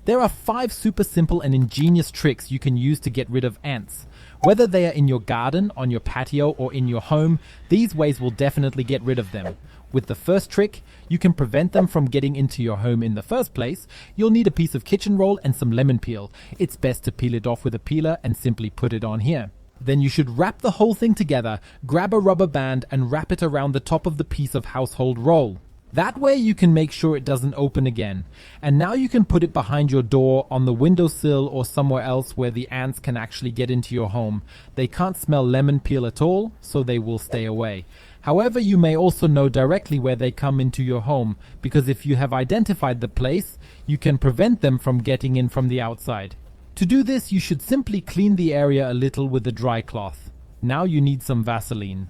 There are 5 super simple and ingenious tricks you can use to get rid of ants. Whether they are in your garden, on your patio, or in your home, these ways will definitely get rid of them. With the first trick, you can prevent them from getting into your home in the first place. You'll need a piece of kitchen roll and some lemon peel. It's best to peel it off with a peeler and simply put it on here. Then you should wrap the whole thing together, grab a rubber band and wrap it around the top of the piece of household roll. That way you can make sure it doesn't open again. And now you can put it behind your door, on the windowsill, or somewhere else where the ants can actually get into your home. They can't smell lemon peel at all, so they will stay away. However, you may also know directly where they come into your home, because if you have identified the place, you can prevent them from getting in from the outside. To do this, you should simply clean the area a little with a dry cloth. Now you need some Vaseline.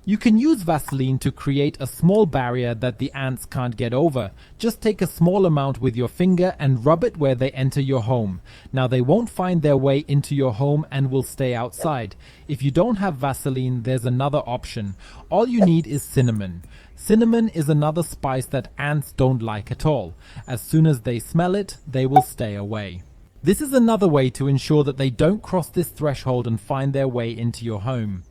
You can use Vaseline to create a small barrier that the ants can't get over. Just take a small amount with your finger and rub it where they enter your home. Now they won't find their way into your home and will stay outside. If you don't have Vaseline, there's another option. All you need is cinnamon. Cinnamon is another spice that ants don't like at all. As soon as they smell it, they will stay away. This is another way to ensure that they don't cross this threshold and find their way into your home.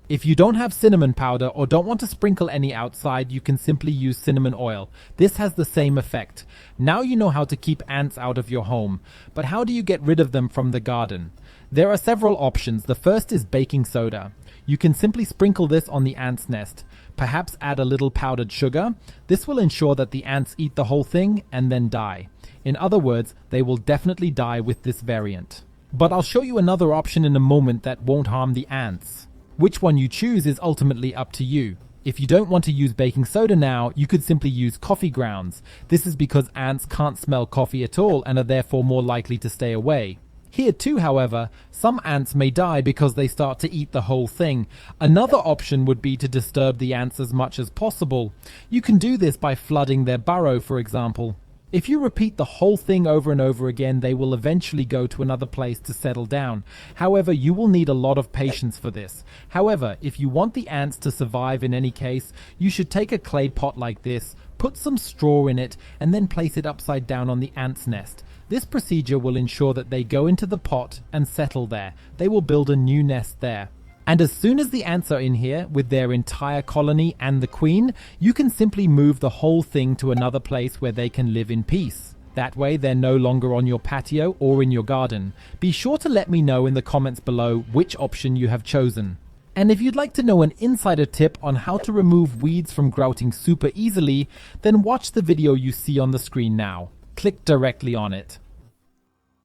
If you don't have cinnamon powder or don't want to sprinkle any outside, you can simply use cinnamon oil. This has the same effect. Now you know how to keep ants out of your home. But how do you get rid of them from the garden? There are several options. The first is baking soda. You can simply sprinkle this on the ant's nest. Perhaps add a little powdered sugar. This will ensure that the ants eat the whole thing and then die. In other words, they will definitely die with this variant. But I'll show you another option in a moment that won't harm the ants. Which one you choose is ultimately up to you. If you don't want to use baking soda now, you could simply use coffee grounds. This is because ants can't smell coffee at all and are therefore more likely to stay away. Here too, however, some ants may die because they start to eat the whole thing. Another option would be to disturb the ants as much as possible. You can do this by flooding their burrow, for example. If you repeat the whole thing over and over again, they will eventually go to another place to settle down. However, you will need a lot of patience for this. However, if you want the ants to survive in any case, you should take a clay pot like this, put some straw in it, and then place it upside down on the ant's nest. This procedure will ensure that they go into the pot and settle there. They will build a new nest there. And as soon as the ants are in here with their entire colony and the queen, you can simply move the whole thing to another place where they can live in peace. That way they're no longer on your patio or in your garden. Be sure to let me know in the comments below which option you have chosen. And if you'd like to know an insider tip on how to remove weeds from grouting super easily, then watch the video you see on the screen now. Click directly on it.